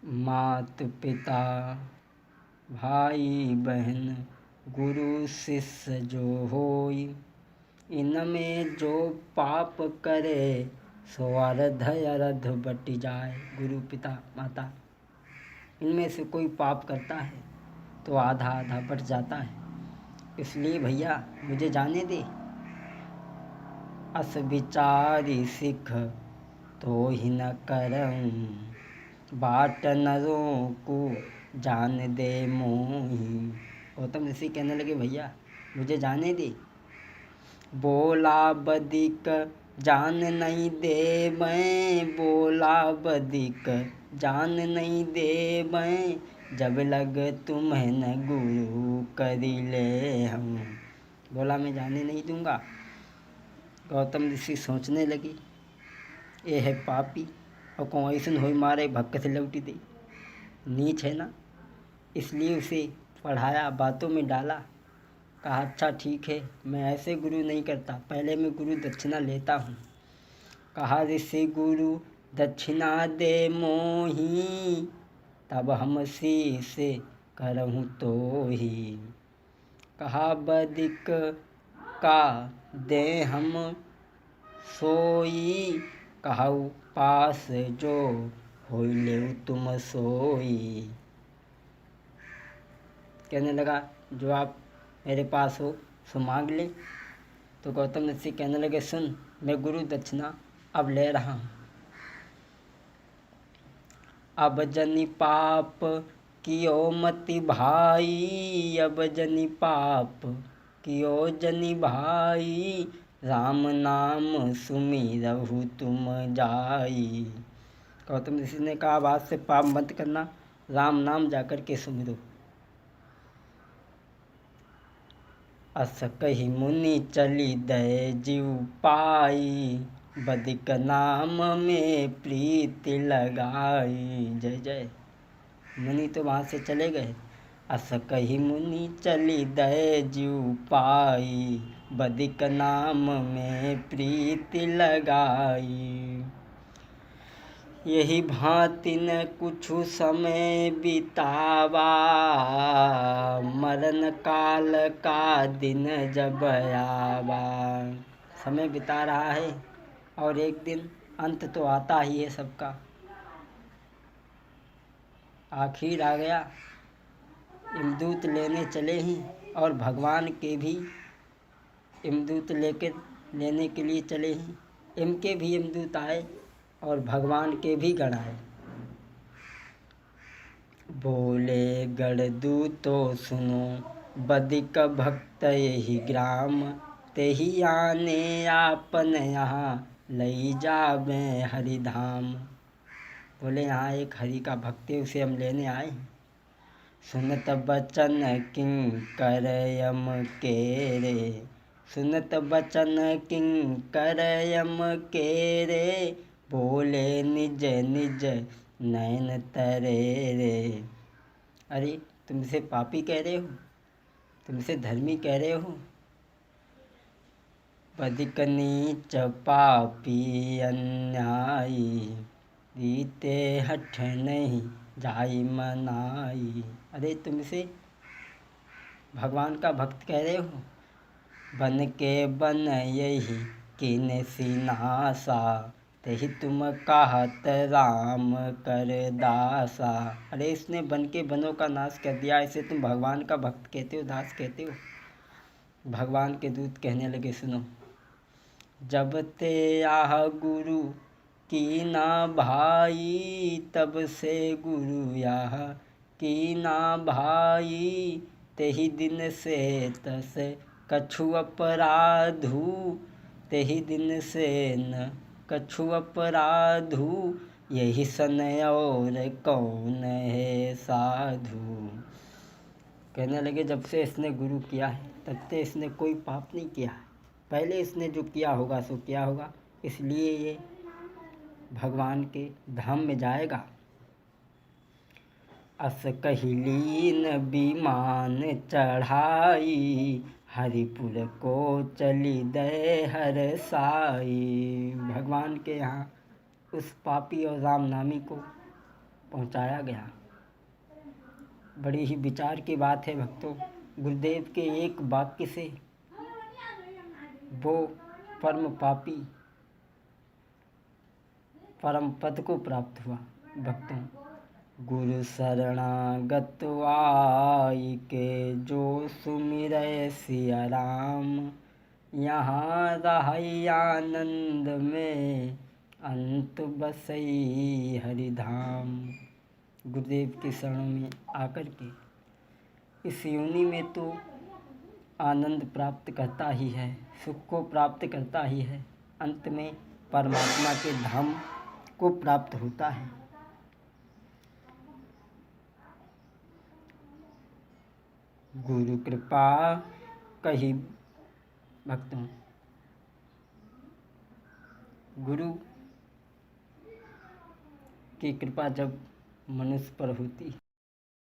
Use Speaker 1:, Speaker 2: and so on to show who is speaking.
Speaker 1: मात पिता भाई बहन गुरु शिष्य जो होई, इनमें जो पाप करे सो अर्ध अर्ध बट जाए। गुरु पिता माता इनमें से कोई पाप करता है तो आधा आधा बट जाता है। इसलिए भैया मुझे जाने दे। अस विचारी सिख तो ही न करऊँ, बाट नरों को जान दे मोही। गौतम ऋषि कहने लगे भैया मुझे जाने दे। बोला बदिक जान नहीं दे मैं, बोला बदिक जान नहीं दे मैं, जब लग तुम्हें न गुरु करी ले हम। बोला मैं जाने नहीं दूंगा। गौतम ऋषि सोचने लगे ये है पापी और कौन ऐसन हो मारे भक्क से लौटी दे, नीच है ना। इसलिए उसे पढ़ाया, बातों में डाला। कहा अच्छा ठीक है, मैं ऐसे गुरु नहीं करता, पहले मैं गुरु दक्षिणा लेता हूँ। कहा ऋषि गुरु दक्षिणा दे मोही, तब हम शीश करहूँ तो ही। कहा बदिक का दे हम सोई, कहू पास जो हो ले तुम सोई। कहने लगा जो आप मेरे पास हो सो मांग ले। तो गौतम ऋषि कहने लगे सुन, मैं गुरु दक्षिणा अब ले रहा हूँ। अब जनि पाप कियो मति भाई, अब जनि पाप कियो जनि भाई, राम नाम सुमिरहु तुम जाई। गौतम ऋषि ने कहा आज से पाप मत करना, राम नाम जाकर के सुमिरो। अस कही मुनि चली दय जीव पाई, बदिक नाम में प्रीति लगाई। जय जय। मुनि तो वहाँ से चले गए। अस कही मुनि चली दय जीव पाई, बदिक नाम में प्रीति लगाई। यही भांति न कुछु समय बितावा, मरण काल का दिन जब आवा। समय बिता रहा है और एक दिन अंत तो आता ही है सबका। आखिर आ गया, यमदूत लेने चले हैं और भगवान के भी यमदूत लेने के लिए चले हैं। इनके भी यमदूत आए और भगवान के भी गण आए। बोले गण दूतो सुनो, बदिक भक्त यही ग्राम, तेही आने आपन यहाँ लई जावे हरिधाम। बोले यहाँ एक हरि का भक्त है, उसे हम लेने आए हैं। सुनत बचन किंकर यम केरे, सुनत बचन किंकर यम केरे, बोले निज निज नयन तरे रे। अरे तुमसे पापी कह रहे हो, तुमसे धर्मी कह रहे हो। बदिक नीच पापी अन्यायी, बीते हठ नहीं जाई मनाई। अरे तुमसे भगवान का भक्त कह रहे हो। बन के बन यही किन सिनासा, तही तुम कहत राम कर दासा। अरे इसने बन के बनों का नाश कर दिया, इसे तुम भगवान का भक्त कहते हो, दास कहते हो। भगवान के दूत कहने लगे सुनो, जब ते आह गुरु की ना भाई, तब से गुरु याह की ना भाई, तेही दिन से तस कछु अपराधु, तेही दिन से न कछु अपराधु, यही सन और कौन है साधु। कहने लगे जब से इसने गुरु किया है तब से इसने कोई पाप नहीं किया है। पहले इसने जो किया होगा सो किया होगा, इसलिए ये भगवान के धाम में जाएगा। अस कहिलीन विमान चढ़ाई, हरिपुर को चली दे हर साई। भगवान के यहाँ उस पापी और राम नामी को पहुंचाया गया। बड़ी ही विचार की बात है भक्तों, गुरुदेव के एक वाक्य से वो परम पापी परम पद को प्राप्त हुआ। भक्तों, गुरु शरणागत आई के जो सुमिरै सिया राम, यहाँ रहै आनंद में अंत बसई हरिधाम। गुरुदेव के शरणों में आकर के इस योनि में तो आनंद प्राप्त करता ही है, सुख को प्राप्त करता ही है, अंत में परमात्मा के धाम को प्राप्त होता है। गुरु कृपा कही भक्तों, गुरु की कृपा जब मनुष्य पर होती है